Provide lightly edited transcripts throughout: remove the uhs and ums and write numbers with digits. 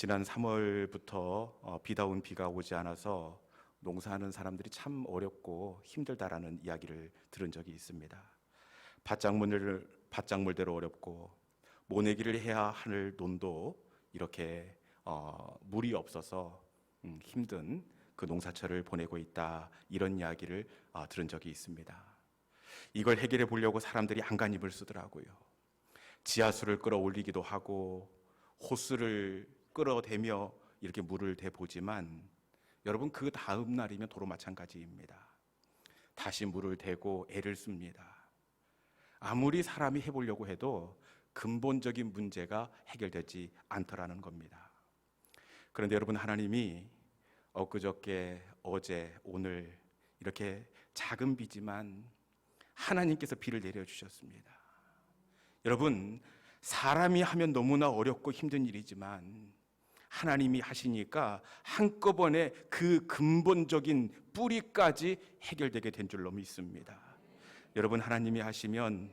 지난 3월부터 비다운 비가 오지 않아서 농사하는 사람들이 참 어렵고 힘들다라는 이야기를 들은 적이 있습니다. 밭작물대로 어렵고 모내기를 해야 할 논도 이렇게 물이 없어서 힘든 그 농사철을 보내고 있다, 이런 이야기를 들은 적이 있습니다. 이걸 해결해 보려고 사람들이 안간힘을 쓰더라고요. 지하수를 끌어올리기도 하고 호스를 끌어대며 이렇게 물을 대보지만 여러분, 그 다음 날이면 도로 마찬가지입니다. 다시 물을 대고 애를 씁니다. 아무리 사람이 해보려고 해도 근본적인 문제가 해결되지 않더라는 겁니다. 그런데 여러분, 하나님이 엊그저께, 어제, 오늘 이렇게 작은 비지만 하나님께서 비를 내려주셨습니다. 여러분, 사람이 하면 너무나 어렵고 힘든 일이지만 하나님이 하시니까 한꺼번에 그 근본적인 뿌리까지 해결되게 된 줄로 믿습니다. 여러분, 하나님이 하시면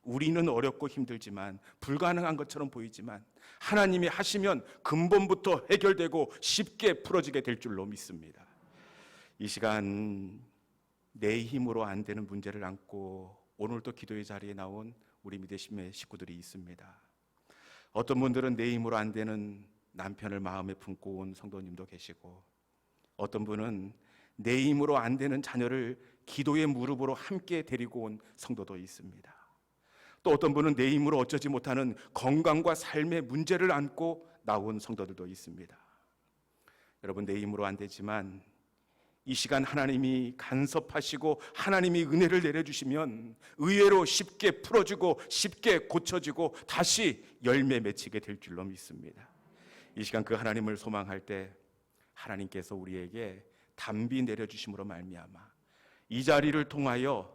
우리는 어렵고 힘들지만, 불가능한 것처럼 보이지만 하나님이 하시면 근본부터 해결되고 쉽게 풀어지게 될 줄로 믿습니다. 이 시간 내 힘으로 안 되는 문제를 안고 오늘도 기도의 자리에 나온 우리 믿으심의 식구들이 있습니다. 어떤 분들은 내 힘으로 안 되는 남편을 마음에 품고 온 성도님도 계시고, 어떤 분은 내 힘으로 안 되는 자녀를 기도의 무릎으로 함께 데리고 온 성도도 있습니다. 또 어떤 분은 내 힘으로 어쩌지 못하는 건강과 삶의 문제를 안고 나온 성도들도 있습니다. 여러분, 내 힘으로 안 되지만 이 시간 하나님이 간섭하시고 하나님이 은혜를 내려주시면 의외로 쉽게 풀어지고 쉽게 고쳐지고 다시 열매 맺히게 될 줄로 믿습니다. 이 시간 그 하나님을 소망할 때 하나님께서 우리에게 단비 내려주심으로 말미암아 이 자리를 통하여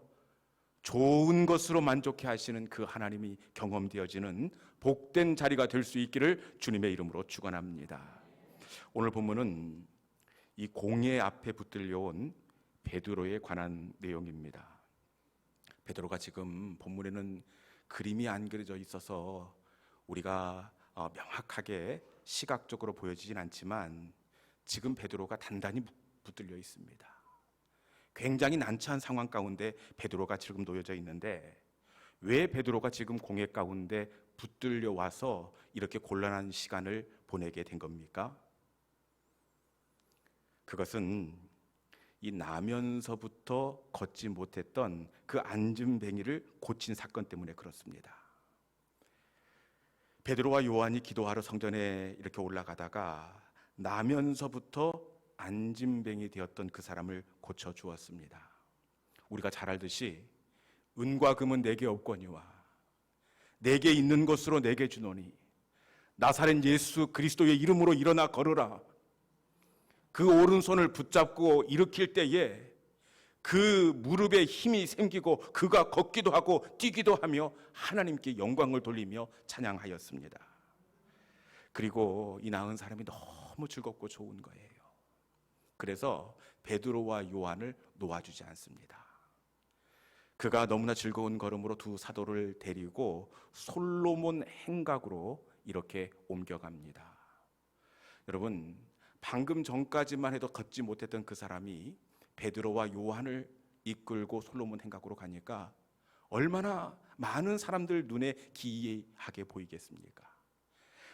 좋은 것으로 만족해 하시는 그 하나님이 경험되어지는 복된 자리가 될 수 있기를 주님의 이름으로 축원합니다. 오늘 본문은 이 공예 앞에 붙들려온 베드로에 관한 내용입니다. 베드로가 지금 본문에는 그림이 안 그려져 있어서 우리가 명확하게 시각적으로 보여지진 않지만 지금 베드로가 단단히 붙들려 있습니다. 굉장히 난처한 상황 가운데 베드로가 지금 놓여져 있는데, 왜 베드로가 지금 공예 가운데 붙들려 와서 이렇게 곤란한 시간을 보내게 된 겁니까? 그것은 이 나면서부터 걷지 못했던 그 앉은뱅이를 고친 사건 때문에 그렇습니다. 베드로와 요한이 기도하러 성전에 이렇게 올라가다가 나면서부터 앉은뱅이 되었던 그 사람을 고쳐 주었습니다. 우리가 잘 알듯이 은과 금은 내게 없거니와 내게 있는 것으로 내게 주노니 나사렛 예수 그리스도의 이름으로 일어나 걸으라. 그 오른손을 붙잡고 일으킬 때에 그 무릎에 힘이 생기고 그가 걷기도 하고 뛰기도 하며 하나님께 영광을 돌리며 찬양하였습니다. 그리고 이 나은 사람이 너무 즐겁고 좋은 거예요. 그래서 베드로와 요한을 놓아주지 않습니다. 그가 너무나 즐거운 걸음으로 두 사도를 데리고 솔로몬 행각으로 이렇게 옮겨갑니다. 여러분, 방금 전까지만 해도 걷지 못했던 그 사람이 베드로와 요한을 이끌고 솔로몬 행각으로 가니까 얼마나 많은 사람들 눈에 기이하게 보이겠습니까?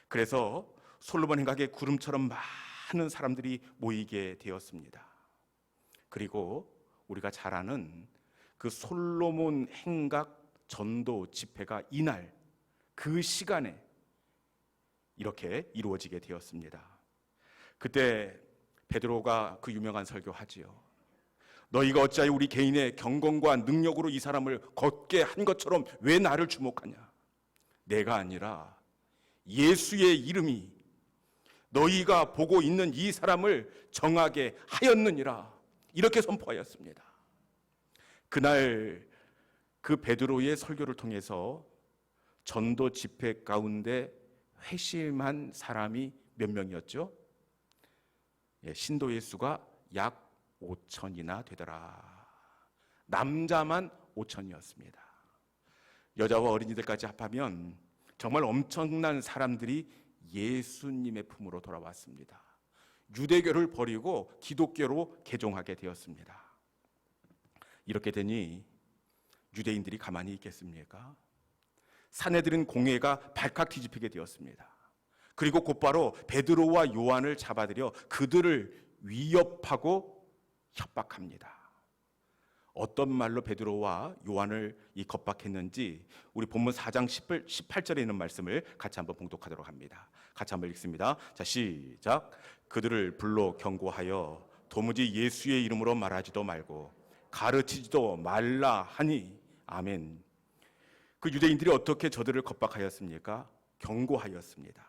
그래서 솔로몬 행각에 구름처럼 많은 사람들이 모이게 되었습니다. 그리고 우리가 잘 아는 그 솔로몬 행각 전도 집회가 이날 그 시간에 이렇게 이루어지게 되었습니다. 그때 베드로가 그 유명한 설교하지요. 너희가 어찌하여 우리 개인의 경건과 능력으로 이 사람을 걷게 한 것처럼 왜 나를 주목하냐? 내가 아니라 예수의 이름이 너희가 보고 있는 이 사람을 정하게 하였느니라. 이렇게 선포하였습니다. 그날 그 베드로의 설교를 통해서 전도 집회 가운데 회심한 사람이 몇 명이었죠? 신도의 수가 약 5천이나 되더라. 남자만 5천이었습니다. 여자와 어린이들까지 합하면 정말 엄청난 사람들이 예수님의 품으로 돌아왔습니다. 유대교를 버리고 기독교로 개종하게 되었습니다. 이렇게 되니 유대인들이 가만히 있겠습니까? 사내들은 공회가 발칵 뒤집히게 되었습니다. 그리고 곧바로 베드로와 요한을 잡아들여 그들을 위협하고 협박합니다. 어떤 말로 베드로와 요한을 겁박했는지 우리 본문 4장 18절에 있는 말씀을 같이 한번 봉독하도록 합니다. 같이 한번 읽습니다. 자, 시작. 그들을 불러 경고하여 도무지 예수의 이름으로 말하지도 말고 가르치지도 말라 하니 아멘. 그 유대인들이 어떻게 저들을 겁박하였습니까? 경고하였습니다.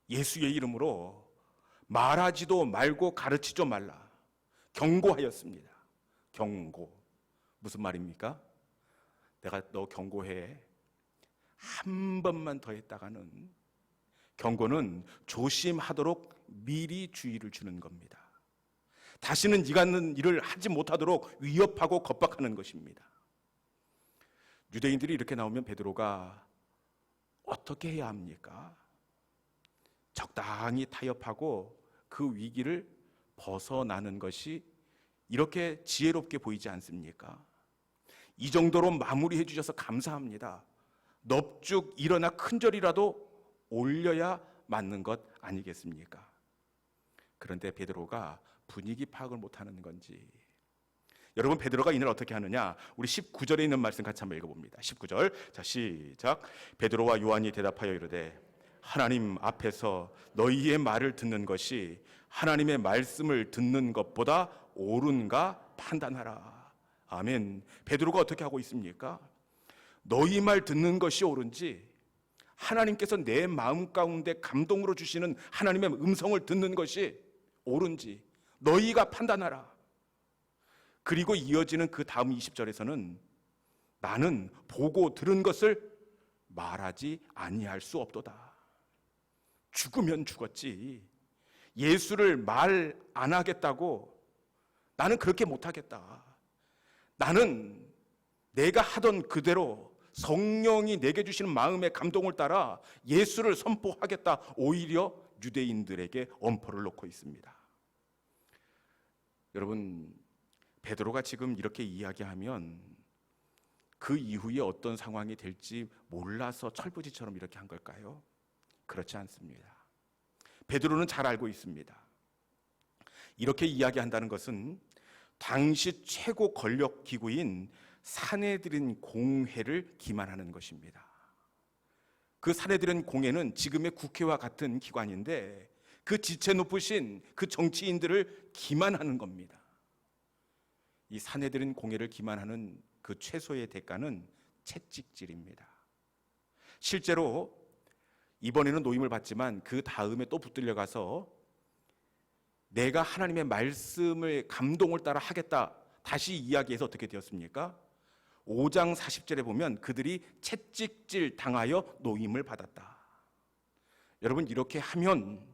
예수의 이름으로 말하지도 말고 가르치지도 말라. 경고하였습니다. 경고. 무슨 말입니까? 내가 너 경고해. 한 번만 더 했다가는, 경고는 조심하도록 미리 주의를 주는 겁니다. 다시는 네가 하는 일을 하지 못하도록 위협하고 겁박하는 것입니다. 유대인들이 이렇게 나오면 베드로가 어떻게 해야 합니까? 적당히 타협하고 그 위기를 벗어나는 것이 이렇게 지혜롭게 보이지 않습니까? 이 정도로 마무리해 주셔서 감사합니다. 넙죽 일어나 큰절이라도 올려야 맞는 것 아니겠습니까? 그런데 베드로가 분위기 파악을 못하는 건지, 여러분 베드로가 이날 어떻게 하느냐? 우리 19절에 있는 말씀 같이 한번 읽어봅니다. 19절, 자 시작. 베드로와 요한이 대답하여 이르되 하나님 앞에서 너희의 말을 듣는 것이 하나님의 말씀을 듣는 것보다 옳은가 판단하라. 아멘. 베드로가 어떻게 하고 있습니까? 너희 말 듣는 것이 옳은지, 하나님께서 내 마음 가운데 감동으로 주시는 하나님의 음성을 듣는 것이 옳은지 너희가 판단하라. 그리고 이어지는 그 다음 20절에서는 나는 보고 들은 것을 말하지 아니할 수 없도다. 죽으면 죽었지, 예수를 말 안 하겠다고 나는 그렇게 못하겠다. 나는 내가 하던 그대로 성령이 내게 주시는 마음의 감동을 따라 예수를 선포하겠다. 오히려 유대인들에게 엄포를 놓고 있습니다. 여러분, 베드로가 지금 이렇게 이야기하면 그 이후에 어떤 상황이 될지 몰라서 철부지처럼 이렇게 한 걸까요? 그렇지 않습니다. 베드로는 잘 알고 있습니다. 이렇게 이야기한다는 것은 당시 최고 권력 기구인 사내들인 공회를 기만하는 것입니다. 그 사내들인 공회는 지금의 국회와 같은 기관인데 그 지체 높으신 그 정치인들을 기만하는 겁니다. 이 사내들인 공회를 기만하는 그 최소의 대가는 채찍질입니다. 실제로 이번에는 노임을 받지만 그 다음에 또 붙들려 가서 내가 하나님의 말씀을 감동을 따라 하겠다 다시 이야기해서 어떻게 되었습니까? 5장 40절에 보면 그들이 채찍질 당하여 노임을 받았다. 여러분, 이렇게 하면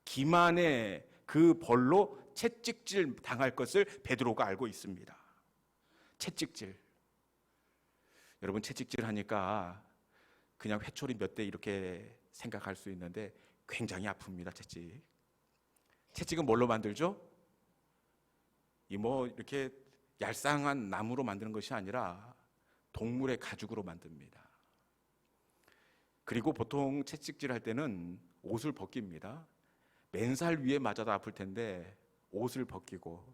기만의 그 벌로 채찍질 당할 것을 베드로가 알고 있습니다. 채찍질. 여러분, 채찍질 하니까 그냥 회초리 몇 대 이렇게 생각할 수 있는데 굉장히 아픕니다. 채찍은 뭘로 만들죠? 이렇게 얄쌍한 나무로 만드는 것이 아니라 동물의 가죽으로 만듭니다. 그리고 보통 채찍질 할 때는 옷을 벗깁니다. 맨살 위에 맞아도 아플 텐데 옷을 벗기고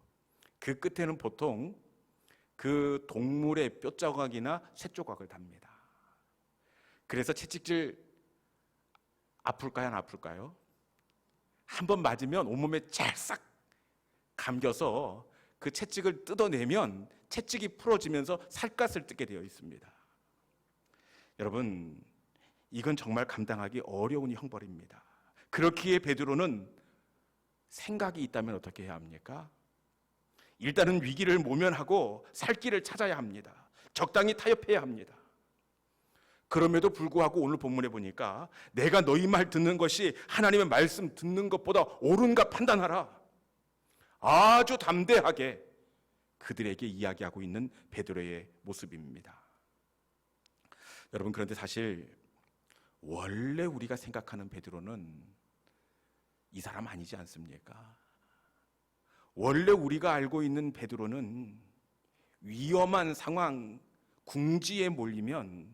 그 끝에는 보통 그 동물의 뼈조각이나 쇠조각을 답니다. 그래서 채찍질 아플까요? 안 아플까요? 한번 맞으면 온몸에 찰싹 감겨서 그 채찍을 뜯어내면 채찍이 풀어지면서 살갗을 뜯게 되어 있습니다. 여러분, 이건 정말 감당하기 어려운 형벌입니다. 그렇기에 베드로는 생각이 있다면 어떻게 해야 합니까? 일단은 위기를 모면하고 살 길을 찾아야 합니다. 적당히 타협해야 합니다. 그럼에도 불구하고 오늘 본문에 보니까 내가 너희 말 듣는 것이 하나님의 말씀 듣는 것보다 옳은가 판단하라. 아주 담대하게 그들에게 이야기하고 있는 베드로의 모습입니다. 여러분, 그런데 사실 원래 우리가 생각하는 베드로는 이 사람 아니지 않습니까? 원래 우리가 알고 있는 베드로는 위험한 상황, 궁지에 몰리면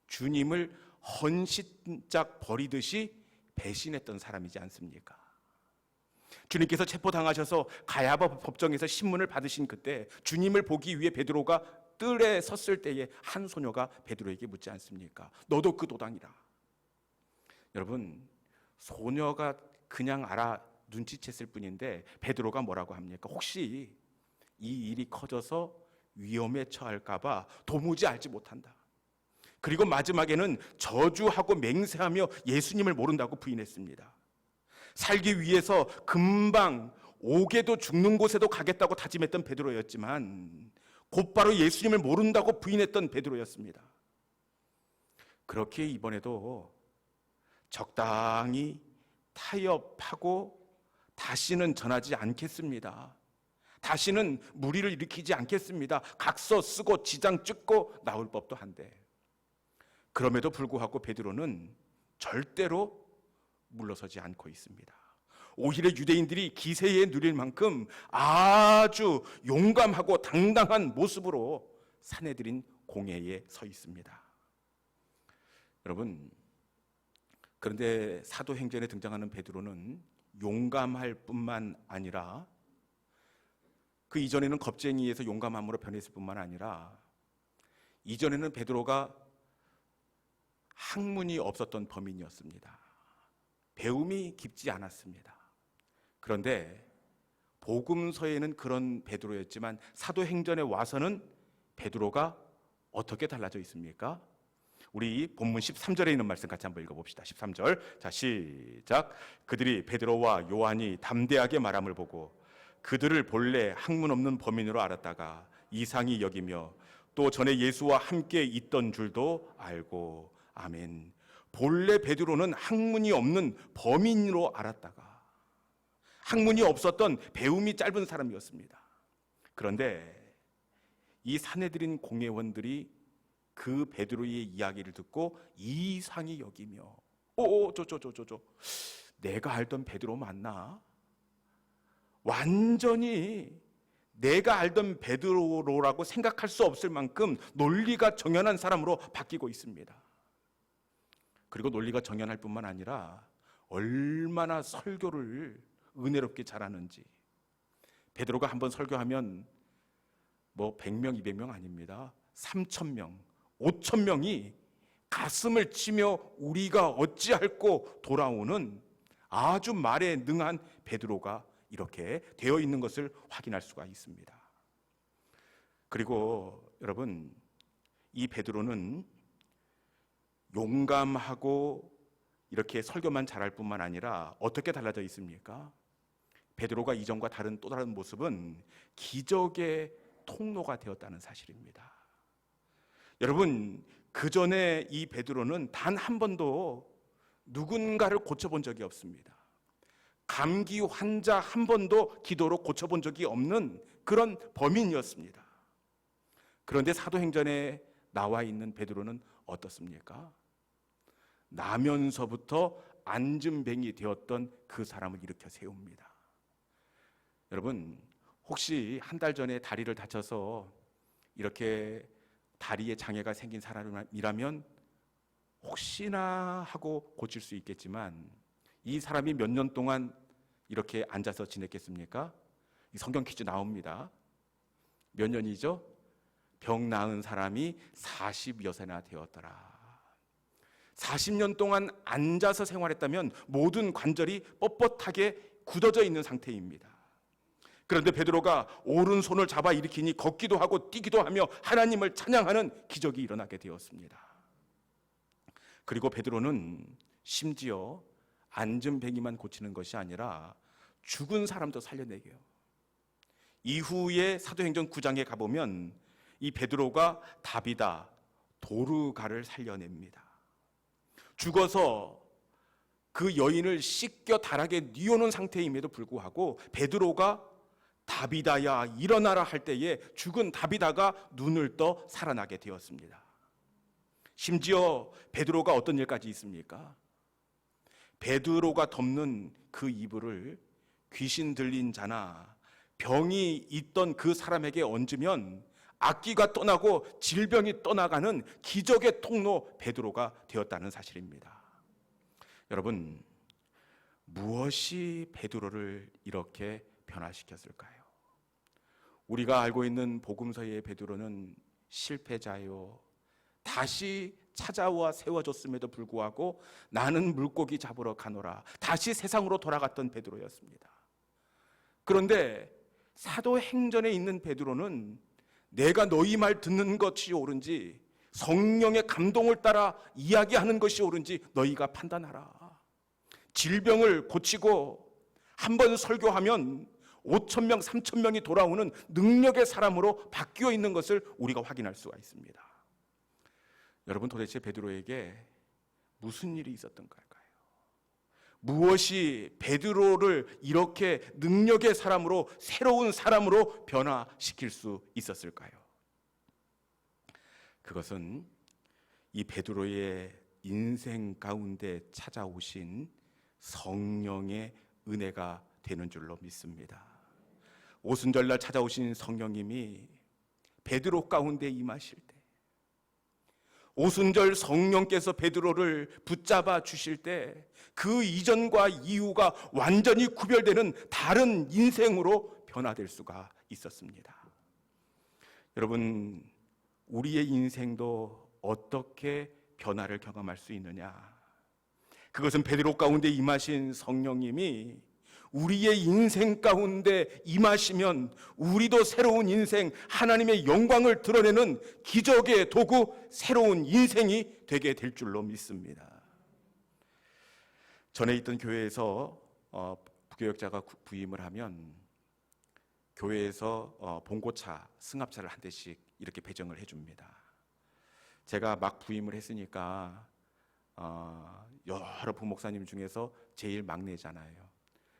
주님을 헌신짝 버리듯이 배신했던 사람이지 않습니까? 주님께서 체포당하셔서 가야바 법정에서 신문을 받으신 그때 주님을 보기 위해 베드로가 뜰에 섰을 때에 한 소녀가 베드로에게 묻지 않습니까? 너도 그 도당이라. 여러분, 소녀가 그냥 알아 눈치챘을 뿐인데 베드로가 뭐라고 합니까? 혹시 이 일이 커져서 위험에 처할까 봐 도무지 알지 못한다. 그리고 마지막에는 저주하고 맹세하며 예수님을 모른다고 부인했습니다. 살기 위해서 금방 옥에도 죽는 곳에도 가겠다고 다짐했던 베드로였지만 곧바로 예수님을 모른다고 부인했던 베드로였습니다. 그렇게 이번에도 적당히 타협하고 다시는 전하지 않겠습니다. 다시는 무리를 일으키지 않겠습니다. 각서 쓰고 지장 찍고 나올 법도 한데 그럼에도 불구하고 베드로는 절대로 물러서지 않고 있습니다. 오히려 유대인들이 기세에 누릴 만큼 아주 용감하고 당당한 모습으로 사내들인 공회에 서 있습니다. 여러분, 그런데 사도행전에 등장하는 베드로는 용감할 뿐만 아니라 그 이전에는 겁쟁이에서 용감함으로 변했을 뿐만 아니라 이전에는 베드로가 학문이 없었던 범인이었습니다. 배움이 깊지 않았습니다. 그런데 복음서에는 그런 베드로였지만 사도행전에 와서는 베드로가 어떻게 달라져 있습니까? 우리 본문 13절에 있는 말씀 같이 한번 읽어봅시다. 13절, 자 시작. 그들이 베드로와 요한이 담대하게 말함을 보고 그들을 본래 학문 없는 범인으로 알았다가 이상히 여기며 또 전에 예수와 함께 있던 줄도 알고. 아멘. 본래 베드로는 학문이 없는 범인으로 알았다가 학문이 없었던 배움이 짧은 사람이었습니다. 그런데 이 사내들인 공회원들이 그 베드로의 이야기를 듣고 이상히 여기며 내가 알던 베드로 맞나? 완전히 내가 알던 베드로라고 생각할 수 없을 만큼 논리가 정연한 사람으로 바뀌고 있습니다. 그리고 논리가 정연할 뿐만 아니라 얼마나 설교를 은혜롭게 잘하는지. 베드로가 한번 설교하면 100명, 200명 아닙니다. 3,000명, 5,000명이 가슴을 치며 우리가 어찌할꼬 돌아오는 아주 말에 능한 베드로가 이렇게 되어 있는 것을 확인할 수가 있습니다. 그리고 여러분, 이 베드로는 용감하고 이렇게 설교만 잘할 뿐만 아니라 어떻게 달라져 있습니까? 베드로가 이전과 다른 또 다른 모습은 기적의 통로가 되었다는 사실입니다. 여러분, 그 전에 이 베드로는 단 한 번도 누군가를 고쳐본 적이 없습니다. 감기 환자 한 번도 기도로 고쳐본 적이 없는 그런 범인이었습니다. 그런데 사도행전에 나와 있는 베드로는 어떻습니까? 나면서부터 안진뱅이 되었던 그 사람을 일으켜 세웁니다. 여러분, 혹시 한 달 전에 다리를 다쳐서 이렇게 다리에 장애가 생긴 사람이라면 혹시나 하고 고칠 수 있겠지만 이 사람이 몇 년 동안 이렇게 앉아서 지냈겠습니까? 이 성경 퀴즈 나옵니다. 몇 년이죠? 병 나은 사람이 40여 세나 되었더라. 40년 동안 앉아서 생활했다면 모든 관절이 뻣뻣하게 굳어져 있는 상태입니다. 그런데 베드로가 오른손을 잡아 일으키니 걷기도 하고 뛰기도 하며 하나님을 찬양하는 기적이 일어나게 되었습니다. 그리고 베드로는 심지어 안진뱅이만 고치는 것이 아니라 죽은 사람도 살려내게요. 이후에 사도행전 9장에 가보면 이 베드로가 다비다 도르가를 살려냅니다. 죽어서 그 여인을 씻겨 다락에 뉘어놓은 상태임에도 불구하고 베드로가 다비다야 일어나라 할 때에 죽은 다비다가 눈을 떠 살아나게 되었습니다. 심지어 베드로가 어떤 일까지 있습니까? 베드로가 덮는 그 이불을 귀신 들린 자나 병이 있던 그 사람에게 얹으면 악귀가 떠나고 질병이 떠나가는 기적의 통로 베드로가 되었다는 사실입니다. 여러분, 무엇이 베드로를 이렇게 변화시켰을까요? 우리가 알고 있는 복음서의 베드로는 실패자요, 다시 찾아와 세워졌음에도 불구하고 나는 물고기 잡으러 가노라, 다시 세상으로 돌아갔던 베드로였습니다. 그런데 사도행전에 있는 베드로는 내가 너희 말 듣는 것이 옳은지 성령의 감동을 따라 이야기하는 것이 옳은지 너희가 판단하라. 질병을 고치고 한 번 설교하면 5,000명, 3,000명이 돌아오는 능력의 사람으로 바뀌어 있는 것을 우리가 확인할 수가 있습니다. 여러분, 도대체 베드로에게 무슨 일이 있었던 걸까요? 무엇이 베드로를 이렇게 능력의 사람으로, 새로운 사람으로 변화시킬 수 있었을까요? 그것은 이 베드로의 인생 가운데 찾아오신 성령의 은혜가 되는 줄로 믿습니다. 오순절날 찾아오신 성령님이 베드로 가운데 임하실 때, 오순절 성령께서 베드로를 붙잡아 주실 때 그 이전과 이후가 완전히 구별되는 다른 인생으로 변화될 수가 있었습니다. 여러분, 우리의 인생도 어떻게 변화를 경험할 수 있느냐? 그것은 베드로 가운데 임하신 성령님이 우리의 인생 가운데 임하시면 우리도 새로운 인생, 하나님의 영광을 드러내는 기적의 도구, 새로운 인생이 되게 될 줄로 믿습니다. 전에 있던 교회에서 부교역자가 부임을 하면 교회에서 봉고차, 승합차를 한 대씩 이렇게 배정을 해줍니다. 제가 막 부임을 했으니까 여러 부목사님 중에서 제일 막내잖아요.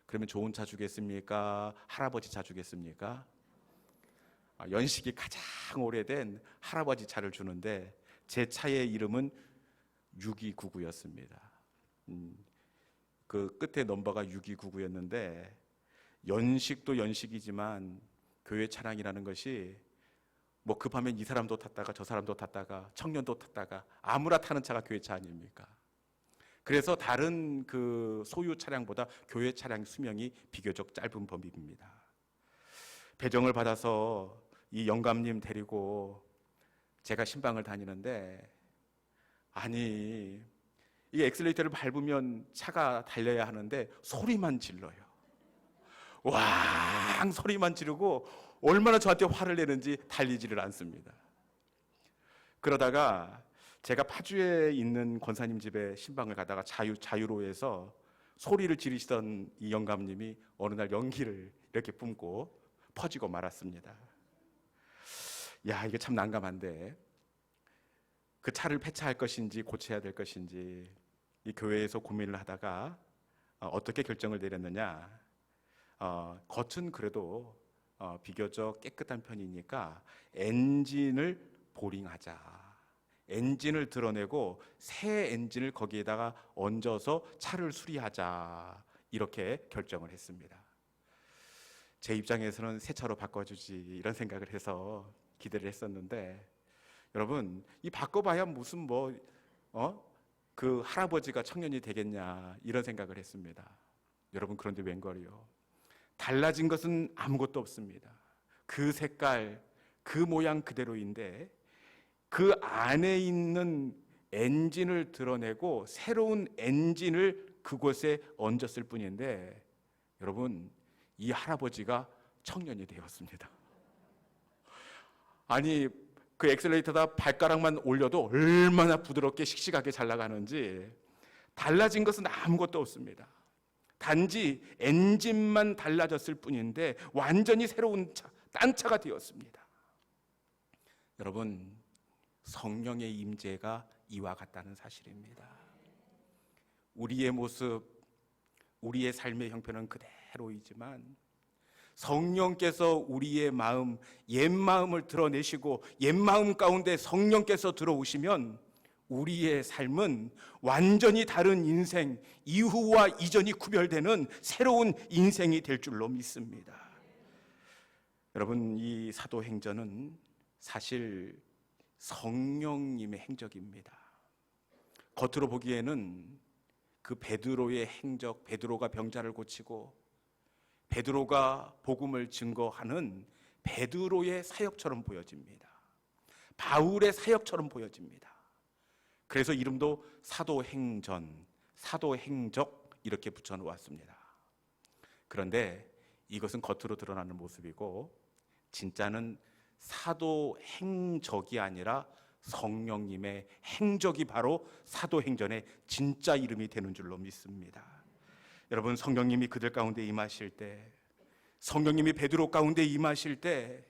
그러면 좋은 차 주겠습니까? 할아버지 차 주겠습니까? 연식이 가장 오래된 할아버지 차를 주는데 제 차의 이름은 6299였습니다. 그 끝에 넘버가 6299였는데 연식도 연식이지만 교회 차량이라는 것이 뭐 급하면 이 사람도 탔다가 저 사람도 탔다가 청년도 탔다가 아무나 타는 차가 교회 차 아닙니까? 그래서 다른 그 소유 차량보다 교회 차량 수명이 비교적 짧은 법입니다. 배정을 받아서 이 영감님 데리고 제가 신방을 다니는데, 아니 이 엑셀레이터를 밟으면 차가 달려야 하는데 소리만 질러요. 왕 소리만 지르고 얼마나 저한테 화를 내는지 달리지를 않습니다. 그러다가 제가 파주에 있는 권사님 집에 신방을 가다가 자유로에서 소리를 지르시던 이 영감님이 어느 날 연기를 이렇게 뿜고 퍼지고 말았습니다. 야, 이게 참 난감한데 그 차를 폐차할 것인지 고쳐야 될 것인지 이 교회에서 고민을 하다가 어떻게 결정을 내렸느냐, 겉은 그래도 비교적 깨끗한 편이니까 엔진을 보링하자, 엔진을 드러내고 새 엔진을 거기에다가 얹어서 차를 수리하자, 이렇게 결정을 했습니다. 제 입장에서는 새 차로 바꿔주지 이런 생각을 해서 기대를 했었는데, 여러분, 이 바꿔봐야 무슨 그 할아버지가 청년이 되겠냐 이런 생각을 했습니다. 여러분, 그런데 웬걸요? 달라진 것은 아무것도 없습니다. 그 색깔, 그 모양 그대로인데 그 안에 있는 엔진을 드러내고 새로운 엔진을 그곳에 얹었을 뿐인데, 여러분, 이 할아버지가 청년이 되었습니다. 아니, 그 엑셀레이터다 발가락만 올려도 얼마나 부드럽게 씩씩하게 잘 나가는지, 달라진 것은 아무것도 없습니다. 단지 엔진만 달라졌을 뿐인데 완전히 새로운 차, 딴 차가 되었습니다. 여러분, 성령의 임재가 이와 같다는 사실입니다. 우리의 모습, 우리의 삶의 형편은 그대로이지만 성령께서 우리의 마음, 옛 마음을 드러내시고 옛 마음 가운데 성령께서 들어오시면 우리의 삶은 완전히 다른 인생, 이후와 이전이 구별되는 새로운 인생이 될 줄로 믿습니다. 여러분, 이 사도행전은 사실 성령님의 행적입니다. 겉으로 보기에는 그 베드로의 행적, 베드로가 병자를 고치고 베드로가 복음을 증거하는 베드로의 사역처럼 보여집니다. 바울의 사역처럼 보여집니다. 그래서 이름도 사도행전, 사도행적 이렇게 붙여놓았습니다. 그런데 이것은 겉으로 드러나는 모습이고 진짜는 사도행적이 아니라 성령님의 행적이 바로 사도행전의 진짜 이름이 되는 줄로 믿습니다. 여러분, 성령님이 그들 가운데 임하실 때, 성령님이 베드로 가운데 임하실 때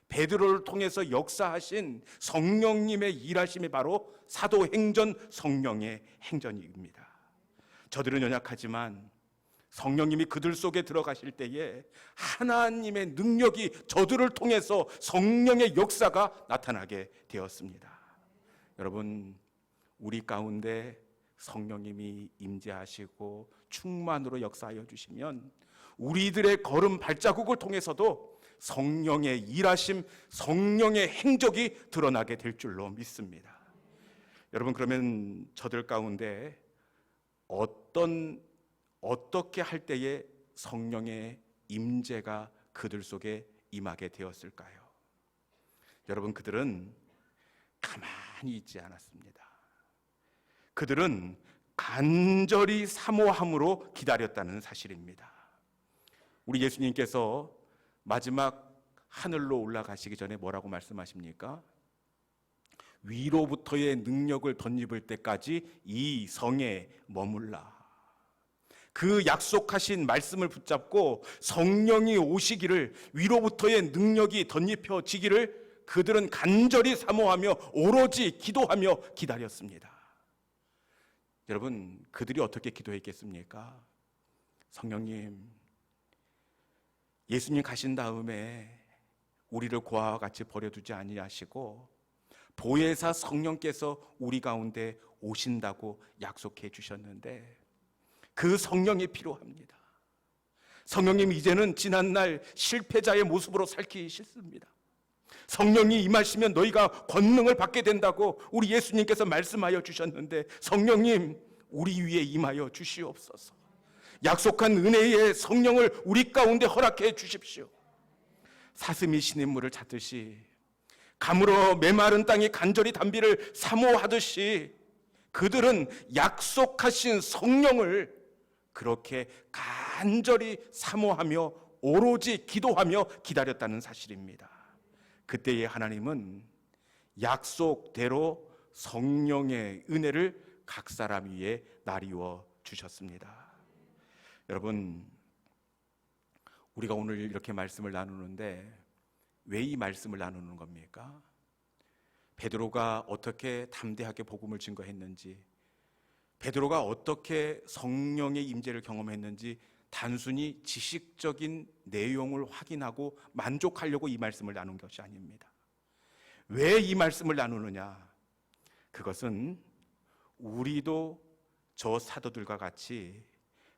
베드로를 통해서 역사하신 성령님의 일하심이 바로 사도행전, 성령의 행전입니다. 저들은 연약하지만 성령님이 그들 속에 들어가실 때에 하나님의 능력이 저들을 통해서 성령의 역사가 나타나게 되었습니다. 여러분, 우리 가운데 성령님이 임재하시고 충만으로 역사하여 주시면 우리들의 걸음 발자국을 통해서도 성령의 일하심, 성령의 행적이 드러나게 될 줄로 믿습니다. 여러분, 그러면 저들 가운데 어떻게 할 때에 성령의 임재가 그들 속에 임하게 되었을까요? 여러분, 그들은 가만히 있지 않았습니다. 그들은 간절히 사모함으로 기다렸다는 사실입니다. 우리 예수님께서 마지막 하늘로 올라가시기 전에 뭐라고 말씀하십니까? 위로부터의 능력을 덧입을 때까지 이 성에 머물라. 그 약속하신 말씀을 붙잡고 성령이 오시기를, 위로부터의 능력이 덧입혀지기를 그들은 간절히 사모하며 오로지 기도하며 기다렸습니다. 여러분, 그들이 어떻게 기도했겠습니까? 성령님, 예수님 가신 다음에 우리를 고아와 같이 버려두지 아니하시고 보혜사 성령께서 우리 가운데 오신다고 약속해 주셨는데 그 성령이 필요합니다. 성령님, 이제는 지난날 실패자의 모습으로 살기 싫습니다. 성령이 임하시면 너희가 권능을 받게 된다고 우리 예수님께서 말씀하여 주셨는데 성령님, 우리 위에 임하여 주시옵소서. 약속한 은혜의 성령을 우리 가운데 허락해 주십시오. 사슴이 시냇물을 찾듯이, 가물어 메마른 땅이 간절히 단비를 사모하듯이 그들은 약속하신 성령을 그렇게 간절히 사모하며 오로지 기도하며 기다렸다는 사실입니다. 그때의 하나님은 약속대로 성령의 은혜를 각 사람 위에 나리워 주셨습니다. 여러분, 우리가 오늘 이렇게 말씀을 나누는데 왜 이 말씀을 나누는 겁니까? 베드로가 어떻게 담대하게 복음을 증거했는지, 베드로가 어떻게 성령의 임재를 경험했는지 단순히 지식적인 내용을 확인하고 만족하려고 이 말씀을 나눈 것이 아닙니다. 왜 이 말씀을 나누느냐? 그것은 우리도 저 사도들과 같이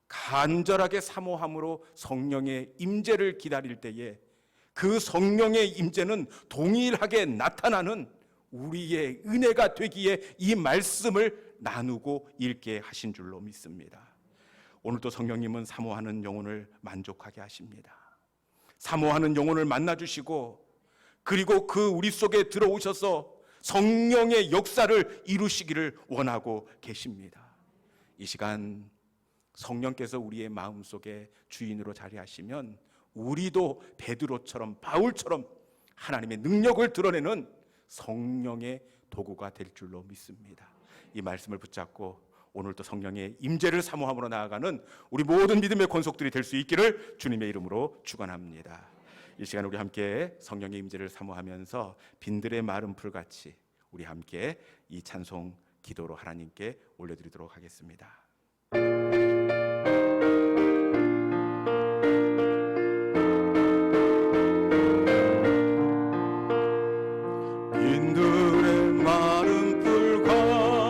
간절하게 사모함으로 성령의 임재를 기다릴 때에 그 성령의 임재는 동일하게 나타나는 우리의 은혜가 되기에 이 말씀을 나누고 읽게 하신 줄로 믿습니다. 오늘도 성령님은 사모하는 영혼을 만족하게 하십니다. 사모하는 영혼을 만나주시고 그리고 그 우리 속에 들어오셔서 성령의 역사를 이루시기를 원하고 계십니다. 이 시간 성령께서 우리의 마음속에 주인으로 자리하시면 우리도 베드로처럼 바울처럼 하나님의 능력을 드러내는 성령의 도구가 될 줄로 믿습니다. 이 말씀을 붙잡고 오늘도 성령의 임재를 사모함으로 나아가는 우리 모든 믿음의 권속들이 될 수 있기를 주님의 이름으로 축원합니다. 이 시간 우리 함께 성령의 임재를 사모하면서 빈들의 마른 풀같이 우리 함께 이 찬송 기도로 하나님께 올려드리도록 하겠습니다. 빈들의 마른 풀같이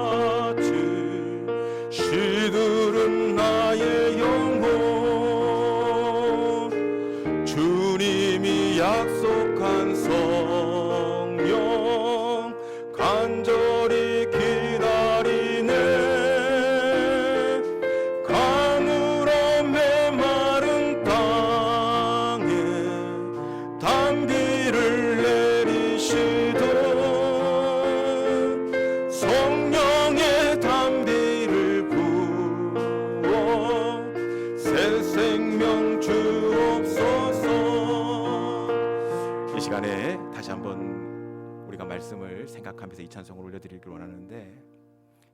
말씀을 생각하면서 이 찬송을 올려드리길 원하는데,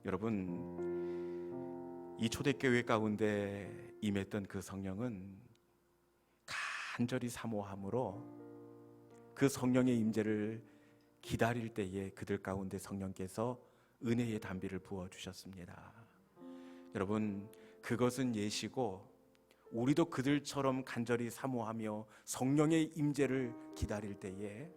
여러분, 이 초대교회 가운데 임했던 그 성령은 간절히 사모함으로 그 성령의 임재를 기다릴 때에 그들 가운데 성령께서 은혜의 담비를 부어주셨습니다. 여러분, 그것은 예시고 우리도 그들처럼 간절히 사모하며 성령의 임재를 기다릴 때에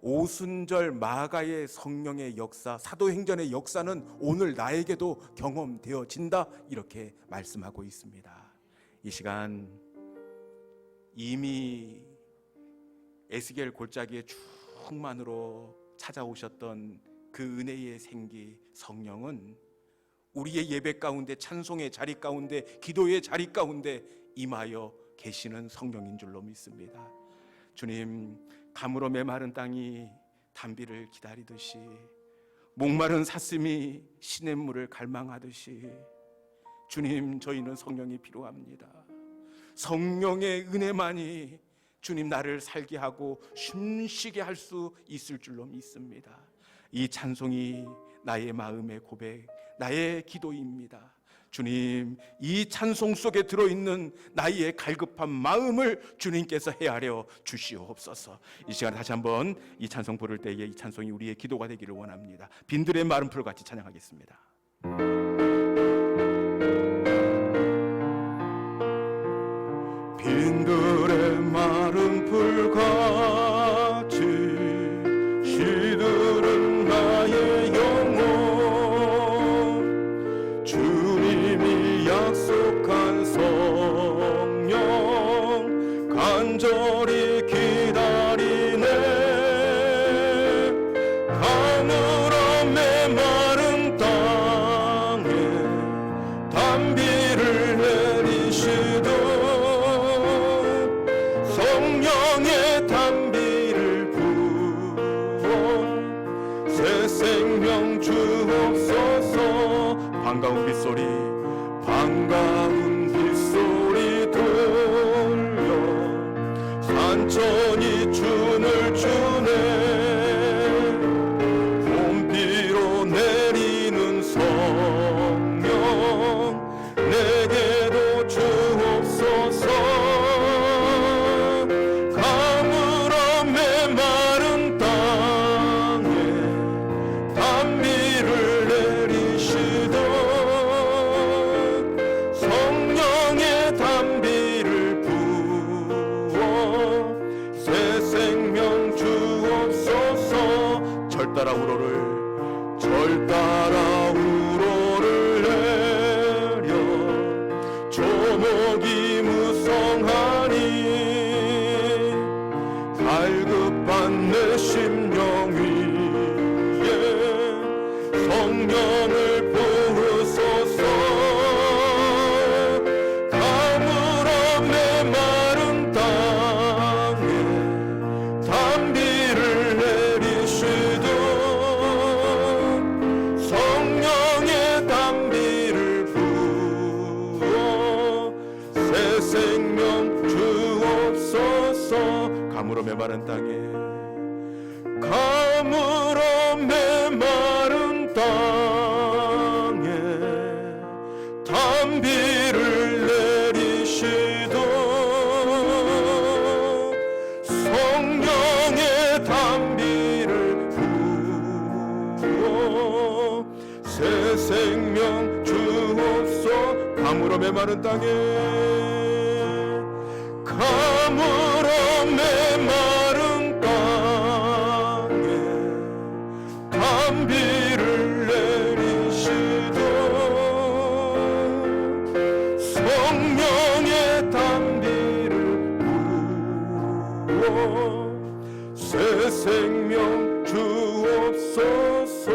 오순절 마가의 성령의 역사, 사도행전의 역사는 오늘 나에게도 경험되어진다, 이렇게 말씀하고 있습니다. 이 시간 이미 에스겔 골짜기의 충만으로 찾아오셨던 그 은혜의 생기 성령은 우리의 예배 가운데, 찬송의 자리 가운데, 기도의 자리 가운데 임하여 계시는 성령인 줄로 믿습니다. 주님, 감으로 메마른 땅이 단비를 기다리듯이, 목마른 사슴이 시냇물을 갈망하듯이, 주님, 저희는 성령이 필요합니다. 성령의 은혜만이 주님 나를 살게 하고 숨쉬게 할 수 있을 줄로 믿습니다. 이 찬송이 나의 마음의 고백, 나의 기도입니다. 주님, 이 찬송 속에 들어있는 나의 갈급한 마음을 주님께서 헤아려 주시옵소서. 이 시간 다시 한번 이 찬송 부를 때에 이 찬송이 우리의 기도가 되기를 원합니다. 빈들의 마른 풀 같이 찬양하겠습니다. 빈들의 마른 풀 같이 시들은 나의 영혼, 주님이 약속한 성령 간절히 기다리네. 가물어 메마른 땅에 단비를 내리시듯 성령의 단비를 부어 새 생명 주옵소서. 반가운 빗소리, 반가운 빗소리 들려 산천이 춤을 추네. 봄비로 내리는 성령 내게도 주옵소서. 가물어 메마른 땅에 단비를 내리시듯 성령의 단비를 부어 새 생명 주옵소서. 절 따라 우러를, 절 따라 우러를 내려 조목이 무성하니 갈급한 내 심령 위에 성령을 부으소서. 가물어 메마른 땅에 단비를 내리시듯 성령의 단비를 부어 새 생명 주옵소서. 가물어 메마른 땅에, 가물어 메마른 땅에 단비를 내리시듯 성령의 단비를 부어 새 생명 주옵소서. 가물어 메마른 땅에, 가물어 메마른 땅에 단비를 내리시듯 성령의 단비를 부어 새 생명 주옵소서.